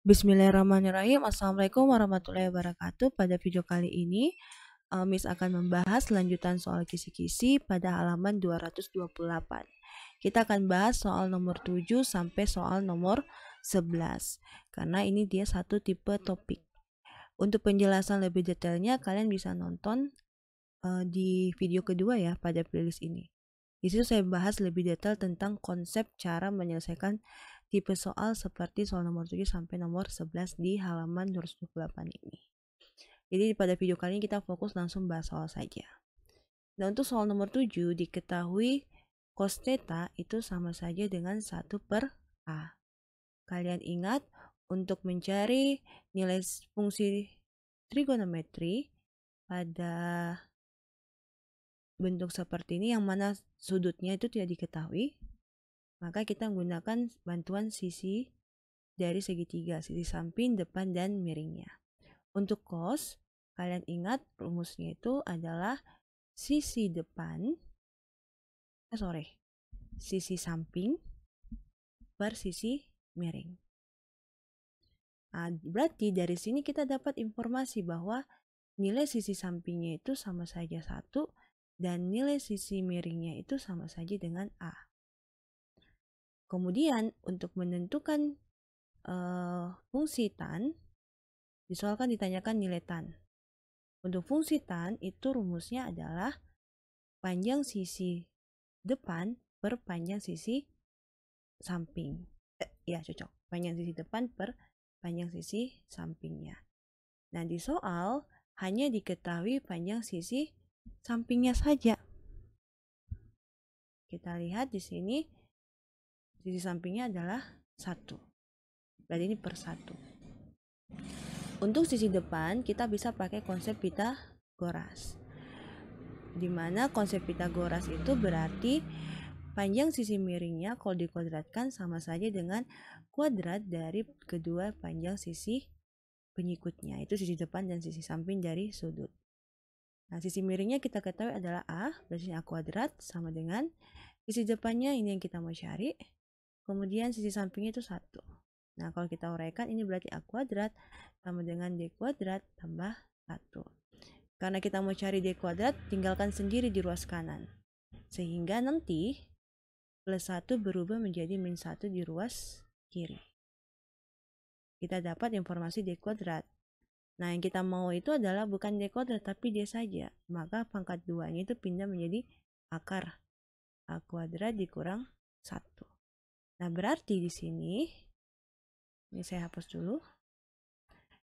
Bismillahirrahmanirrahim. Assalamualaikum warahmatullahi wabarakatuh. Pada video kali ini, Miss akan membahas lanjutan soal kisi-kisi pada halaman 228. Kita akan bahas soal nomor 7 sampai soal nomor 11. Karena ini dia satu tipe topik. Untuk penjelasan lebih detailnya, kalian bisa nonton di video kedua ya pada playlist ini. Di situ saya bahas lebih detail tentang konsep cara menyelesaikan tipe soal seperti soal nomor 7 sampai nomor 11 di halaman 228 ini. Jadi pada video kali ini kita fokus langsung bahas soal saja. Nah, untuk soal nomor 7 diketahui cos theta itu sama saja dengan 1/A. Kalian ingat untuk mencari nilai fungsi trigonometri pada bentuk seperti ini yang mana sudutnya itu tidak diketahui, maka kita menggunakan bantuan sisi dari segitiga, sisi samping, depan, dan miringnya. Untuk cos, kalian ingat rumusnya itu adalah sisi depan, sisi samping per sisi miring. Nah, berarti dari sini kita dapat informasi bahwa nilai sisi sampingnya itu sama saja 1 dan nilai sisi miringnya itu sama saja dengan A. Kemudian untuk menentukan fungsi tan, disoalkan ditanyakan nilai tan. Untuk fungsi tan itu rumusnya adalah panjang sisi depan per panjang sisi samping. Ya cocok, panjang sisi depan per panjang sisi sampingnya. Nah, di soal hanya diketahui panjang sisi sampingnya saja. Kita lihat di sini sisi sampingnya adalah 1. Berarti ini per 1. Untuk sisi depan kita bisa pakai konsep Pitagoras. Di mana konsep Pitagoras itu berarti panjang sisi miringnya kalau dikuadratkan sama saja dengan kuadrat dari kedua panjang sisi pengikutnya, itu sisi depan dan sisi samping dari sudut. Nah, sisi miringnya kita ketahui adalah A, berarti A kuadrat sama dengan sisi depannya ini yang kita mau cari, kemudian sisi sampingnya itu 1. Nah, kalau kita uraikan ini berarti A kuadrat sama dengan D kuadrat tambah 1. Karena kita mau cari D kuadrat, tinggalkan sendiri di ruas kanan. Sehingga nanti plus 1 berubah menjadi min 1 di ruas kiri. Kita dapat informasi D kuadrat. Nah, yang kita mau itu adalah bukan D kuadrat tapi D saja. Maka pangkat 2-nya itu pindah menjadi akar A kuadrat dikurang 1. Nah, berarti di sini, ini saya hapus dulu.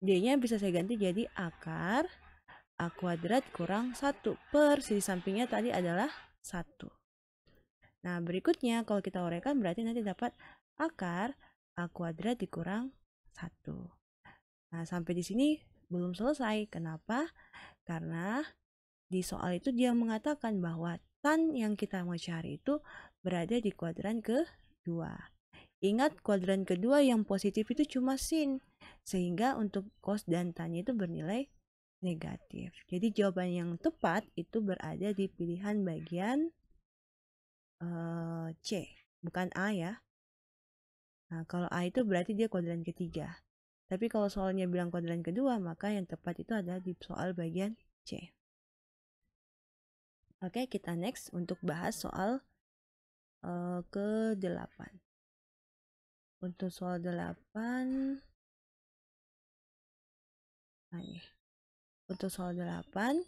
D-nya bisa saya ganti jadi akar A kuadrat kurang 1 per sisi sampingnya tadi adalah 1. Nah, berikutnya kalau kita uraikan berarti nanti dapat akar A kuadrat dikurang 1. Nah, sampai di sini belum selesai. Kenapa? Karena di soal itu dia mengatakan bahwa tan yang kita mau cari itu berada di kuadran kedua. Ingat, kuadran kedua yang positif itu cuma sin. Sehingga untuk cos dan tan itu bernilai negatif. Jadi jawaban yang tepat itu berada di pilihan bagian C, bukan A ya. Nah, kalau A itu berarti dia kuadran ketiga. Tapi kalau soalnya bilang kuadran kedua, maka yang tepat itu ada di soal bagian C. Oke, kita next untuk bahas soal ke-8. Untuk soal 8, nah ini. Untuk soal 8,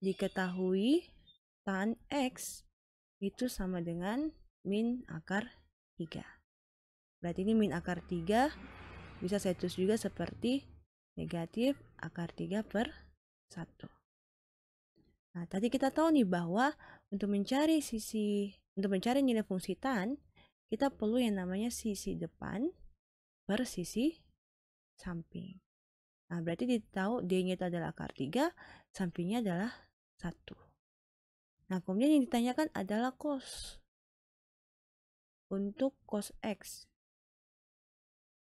diketahui tan X itu sama dengan min akar 3. Berarti ini min akar 3 bisa saya tulis juga seperti negatif akar 3 per 1. Nah, tadi kita tahu nih bahwa untuk mencari nilai fungsi tan, kita perlu yang namanya sisi depan per sisi samping. Nah, berarti ditahu D-nya itu adalah akar 3, sampingnya adalah 1. Nah, kemudian yang ditanyakan adalah cos. Untuk cos X.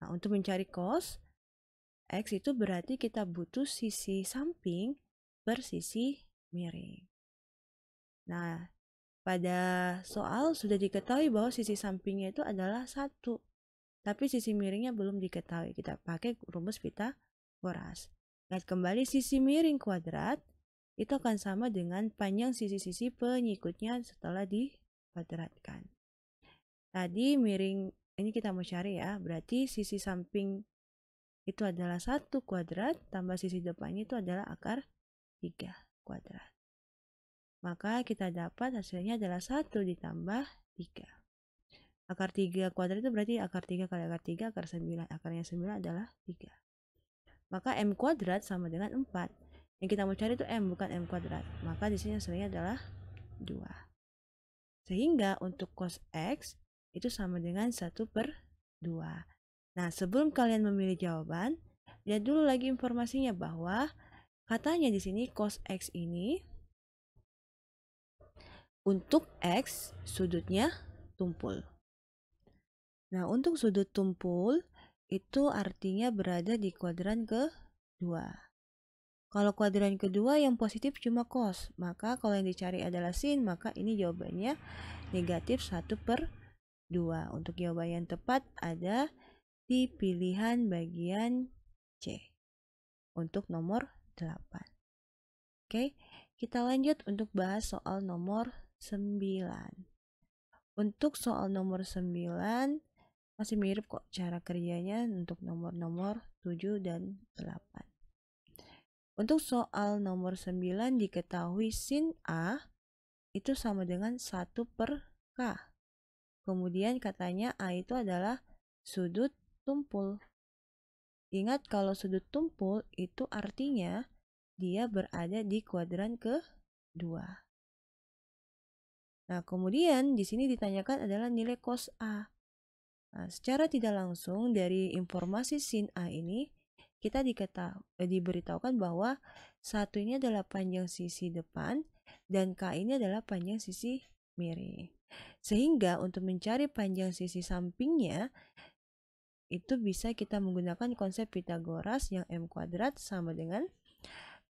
Nah, untuk mencari cos X itu berarti kita butuh sisi samping per sisi miring. Nah, pada soal sudah diketahui bahwa sisi sampingnya itu adalah 1. tapi sisi miringnya belum diketahui. Kita pakai rumus Pitagoras. Lihat kembali, sisi miring kuadrat itu akan sama dengan panjang sisi-sisi pengikutnya setelah dikuadratkan. Tadi miring, ini kita mau cari ya, berarti sisi samping itu adalah 1 kuadrat tambah sisi depannya itu adalah akar 3 kuadrat. Maka kita dapat hasilnya adalah 1 ditambah 3. Akar 3 kuadrat itu berarti akar 3 kali akar 3, akar 9. Akarnya 9 adalah 3. Maka M kuadrat sama dengan 4. Yang kita mau cari itu M, bukan M kuadrat. Maka di sini hasilnya adalah 2. Sehingga untuk cos X itu sama dengan 1/2. Nah, sebelum kalian memilih jawaban, lihat dulu lagi informasinya bahwa katanya di sini cos X ini untuk X sudutnya tumpul. Nah, untuk sudut tumpul itu artinya berada di kuadran kedua. Kalau kuadran kedua yang positif cuma cos, maka kalau yang dicari adalah sin, maka ini jawabannya negatif 1/2. Untuk jawaban yang tepat ada di pilihan bagian C untuk nomor 8. Oke, kita lanjut untuk bahas soal nomor 9. Untuk soal nomor 9 masih mirip kok cara kerjanya untuk nomor-nomor 7 dan 8. Untuk soal nomor 9 diketahui sin A itu sama dengan 1/K. Kemudian katanya A itu adalah sudut tumpul. Ingat kalau sudut tumpul itu artinya dia berada di kuadran kedua. Nah, kemudian di sini ditanyakan adalah nilai cos A. Nah, secara tidak langsung dari informasi sin A ini kita diberitahukan bahwa satu ini adalah panjang sisi depan dan K ini adalah panjang sisi miring. Sehingga untuk mencari panjang sisi sampingnya itu bisa kita menggunakan konsep Pitagoras yang M kuadrat sama dengan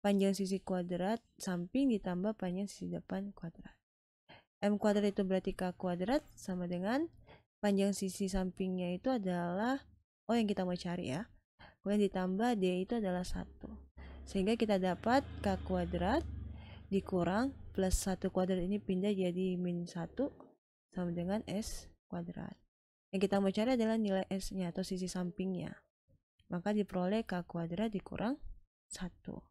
panjang sisi kuadrat samping ditambah panjang sisi depan kuadrat. M kuadrat itu berarti K kuadrat sama dengan panjang sisi sampingnya itu adalah, yang kita mau cari ya. Kemudian ditambah D itu adalah 1. Sehingga kita dapat K kuadrat dikurang plus 1 kuadrat ini pindah jadi min 1 sama dengan S kuadrat. Yang kita mau cari adalah nilai S-nya atau sisi sampingnya. Maka diperoleh K kuadrat dikurang 1.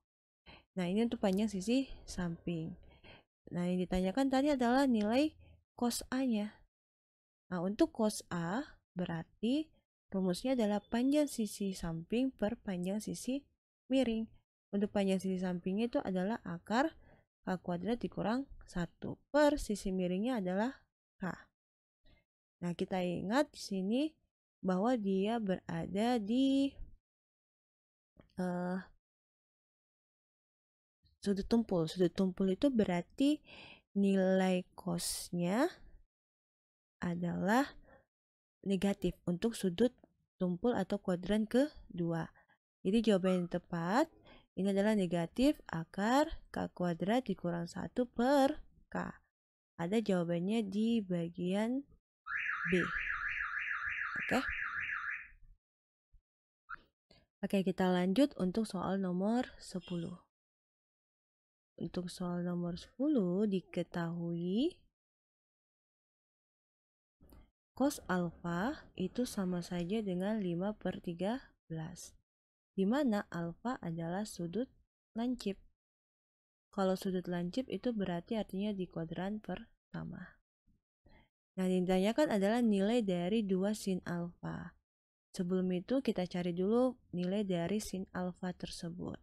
Nah, ini untuk panjang sisi samping. Nah, yang ditanyakan tadi adalah nilai cos A-nya. Nah, untuk cos A berarti rumusnya adalah panjang sisi samping per panjang sisi miring. Untuk panjang sisi sampingnya itu adalah akar K kuadrat dikurang 1 per sisi miringnya adalah K. Nah, kita ingat di sini bahwa dia berada di sudut tumpul. Sudut tumpul itu berarti nilai cosnya adalah negatif untuk sudut tumpul atau kuadran kedua. Jadi jawaban yang tepat ini adalah negatif akar K kuadrat dikurang 1 per K. Ada jawabannya di bagian B. Oke, kita lanjut untuk soal nomor 10. Untuk soal nomor 10 diketahui cos alfa itu sama saja dengan 5/13. Di mana alfa adalah sudut lancip. Kalau sudut lancip itu berarti artinya di kuadran pertama. Nah, yang ditanyakan adalah nilai dari 2 sin alfa. Sebelum itu kita cari dulu nilai dari sin alfa tersebut.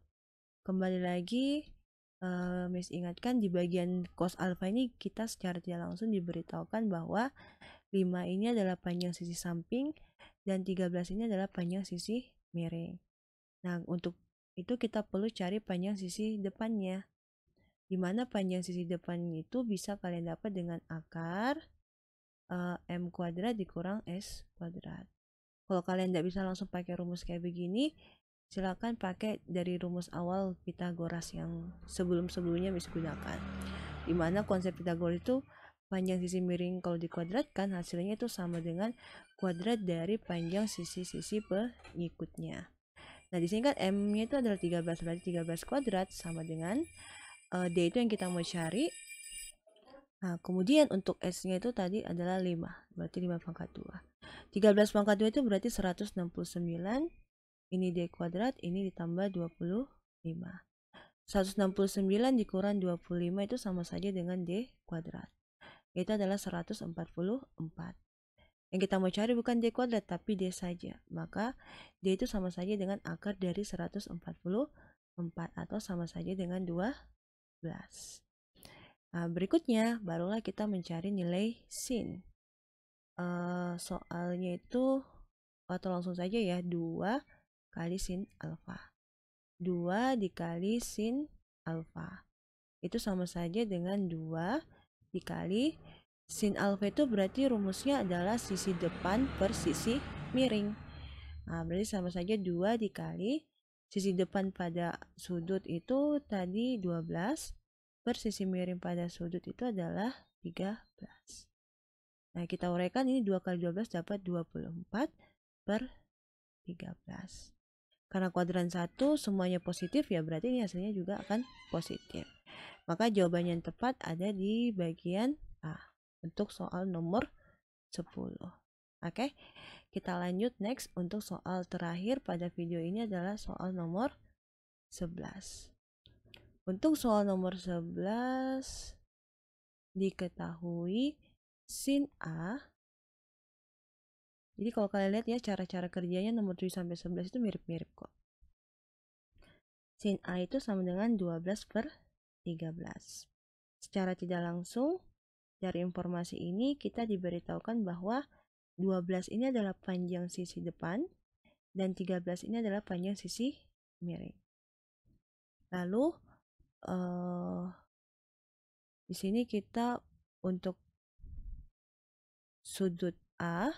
Kembali lagi, Miss ingatkan di bagian cos alfa ini kita secara tidak langsung diberitahukan bahwa 5 ini adalah panjang sisi samping dan 13 ini adalah panjang sisi miring. Nah, untuk itu kita perlu cari panjang sisi depannya. Di mana panjang sisi depan itu bisa kalian dapat dengan akar M kuadrat dikurang S kuadrat. Kalau kalian tidak bisa langsung pakai rumus kayak begini, silakan pakai dari rumus awal Pitagoras yang sebelum-sebelumnya bisa gunakan. Dimana konsep Pitagoras itu panjang sisi miring kalau dikuadratkan hasilnya itu sama dengan kuadrat dari panjang sisi-sisi pengikutnya. Nah, di sini kan M-nya itu adalah 13, berarti 13 kuadrat sama dengan D itu yang kita mau cari. Nah, kemudian untuk S-nya itu tadi adalah 5, berarti 5 pangkat 2. 13 pangkat 2 itu berarti 169. Ini D kuadrat, ini ditambah 25. 169 dikurang 25 itu sama saja dengan D kuadrat. Itu adalah 144. Yang kita mau cari bukan D kuadrat, tapi D saja. Maka D itu sama saja dengan akar dari 144 atau sama saja dengan 12. Nah, berikutnya barulah kita mencari nilai sin. Soalnya itu atau langsung saja ya, 2 kali sin alfa. 2 dikali sin alfa. Itu sama saja dengan 2 dikali sin alfa, itu berarti rumusnya adalah sisi depan per sisi miring. Nah, berarti sama saja 2 dikali sisi depan pada sudut itu tadi 12 per sisi miring pada sudut itu adalah 13. Nah, kita uraikan ini 2 kali 12 dapat 24 per 13. Karena kuadran 1 semuanya positif ya, berarti ini hasilnya juga akan positif. Maka jawaban yang tepat ada di bagian A untuk soal nomor 10. Oke, kita lanjut next untuk soal terakhir pada video ini adalah soal nomor 11. Untuk soal nomor 11 diketahui sin A. Jadi kalau kalian lihat ya cara-cara kerjanya nomor 7 sampai 11 itu mirip-mirip kok. Sin A itu sama dengan 12 per 13. Secara tidak langsung dari informasi ini kita diberitahukan bahwa 12 ini adalah panjang sisi depan dan 13 ini adalah panjang sisi miring. Lalu di sini kita untuk sudut A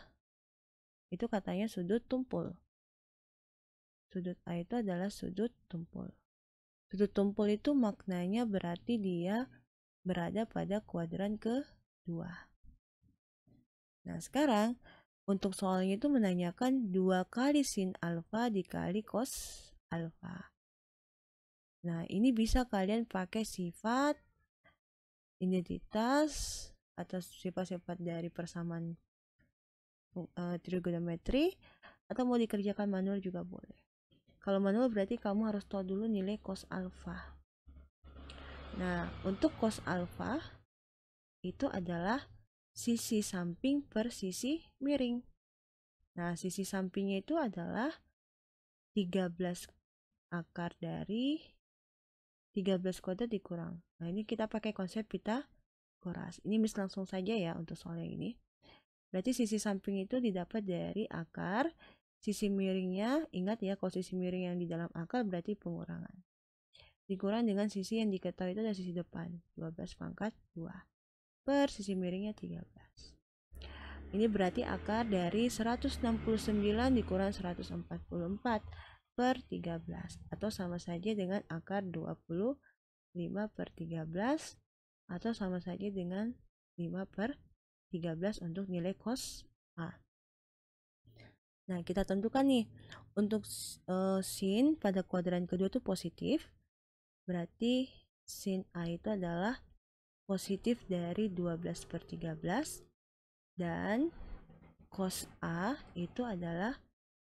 itu katanya sudut tumpul. Sudut A itu adalah sudut tumpul. Sudut tumpul itu maknanya berarti dia berada pada kuadran kedua. Nah, sekarang untuk soalnya itu menanyakan 2 kali sin alfa dikali cos alfa. Nah, ini bisa kalian pakai sifat identitas atau sifat-sifat dari persamaan trigonometri, atau mau dikerjakan manual juga boleh. Kalau manual berarti kamu harus tahu dulu nilai cos alfa. Nah, untuk cos alfa itu adalah sisi samping per sisi miring. Nah, sisi sampingnya itu adalah 13 akar dari 13 kuadrat dikurang. Nah, ini kita pakai konsep Pitagoras. Ini mis langsung saja ya untuk soal yang ini. Berarti sisi samping itu didapat dari akar. Sisi miringnya, ingat ya, kalau sisi miring yang di dalam akar berarti pengurangan. Dikurang dengan sisi yang diketahui itu adalah sisi depan, 12 pangkat 2. Per sisi miringnya 13. Ini berarti akar dari 169 dikurang 144 per 13. Atau sama saja dengan akar 25 per 13. Atau sama saja dengan 5 per 13 untuk nilai cos A. Nah, kita tentukan nih untuk sin pada kuadran kedua itu positif. Berarti sin A itu adalah positif dari 12 per 13 dan cos A itu adalah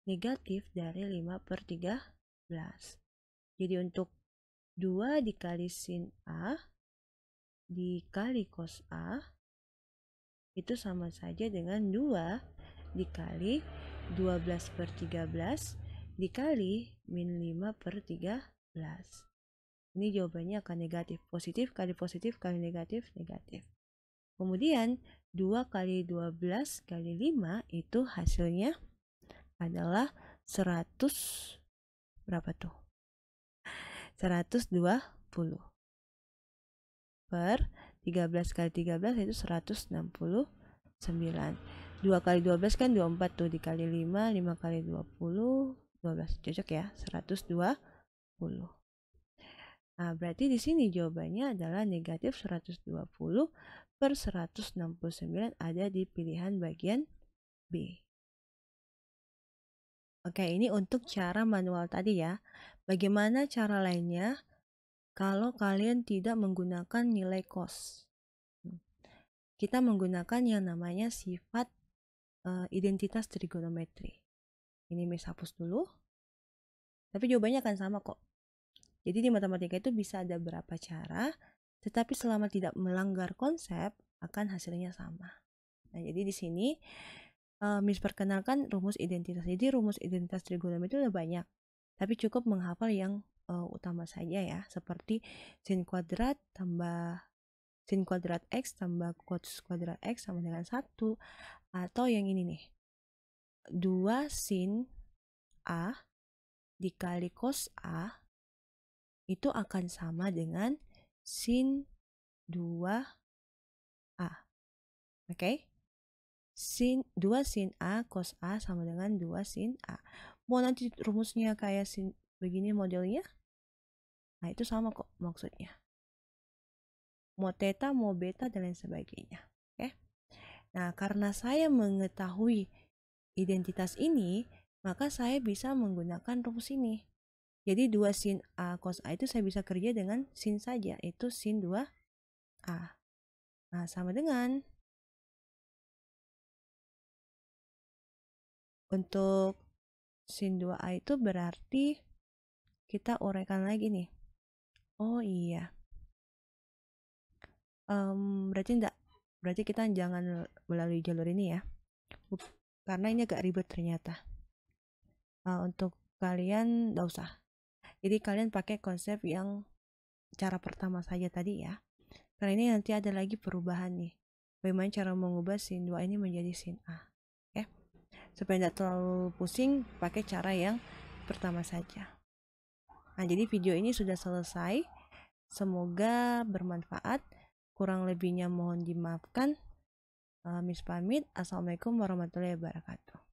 negatif dari 5 per 13. Jadi untuk 2 dikali sin A dikali cos A itu sama saja dengan 2 dikali 12 per 13 dikali min 5 per 13. Ini jawabannya akan negatif. Positif kali negatif, negatif. Kemudian 2 kali 12 kali 5 itu hasilnya adalah 100 berapa tuh? 120 per 13 kali 13 itu 169. 2 kali 12 kan 24 tuh, dikali 5, 5 kali 20, 12. Cocok ya, 120. Nah, berarti di sini jawabannya adalah negatif 120 per 169 ada di pilihan bagian B. Oke, ini untuk cara manual tadi ya. Bagaimana cara lainnya kalau kalian tidak menggunakan nilai cos? Kita menggunakan yang namanya sifat identitas trigonometri. Ini Miss hapus dulu. Tapi jawabannya akan sama kok. Jadi di matematika itu bisa ada beberapa cara, tetapi selama tidak melanggar konsep, akan hasilnya sama. Nah, jadi di sini Miss perkenalkan rumus identitas. Jadi rumus identitas trigonometri itu udah banyak, tapi cukup menghafal yang utama saja ya, seperti sin kuadrat tambah sin kuadrat X tambah cos kuadrat X sama dengan 1, atau yang ini nih, 2 sin A dikali cos A itu akan sama dengan sin 2A. Oke? 2 sin A cos A sama dengan 2 sin A. Mau nanti rumusnya kayak sin begini modelnya? Nah, itu sama kok maksudnya. Mau theta, mau beta, dan lain sebagainya. Oke? Nah, karena saya mengetahui identitas ini, maka saya bisa menggunakan rumus ini. Jadi 2 sin A cos A itu saya bisa kerja dengan sin saja, itu sin 2A. Nah, sama dengan untuk sin 2A itu berarti kita uraikan lagi nih. Oh iya. Berarti kita jangan melalui jalur ini ya. Karena ini agak ribet ternyata. Untuk kalian gak usah. Jadi kalian pakai konsep yang cara pertama saja tadi ya. Karena ini nanti ada lagi perubahan nih. Bagaimana cara mengubah sin 2 ini menjadi sin A. Oke. Supaya tidak terlalu pusing, pakai cara yang pertama saja. Nah, jadi video ini sudah selesai. Semoga bermanfaat. Kurang lebihnya mohon dimaafkan. Miss pamit. Assalamualaikum warahmatullahi wabarakatuh.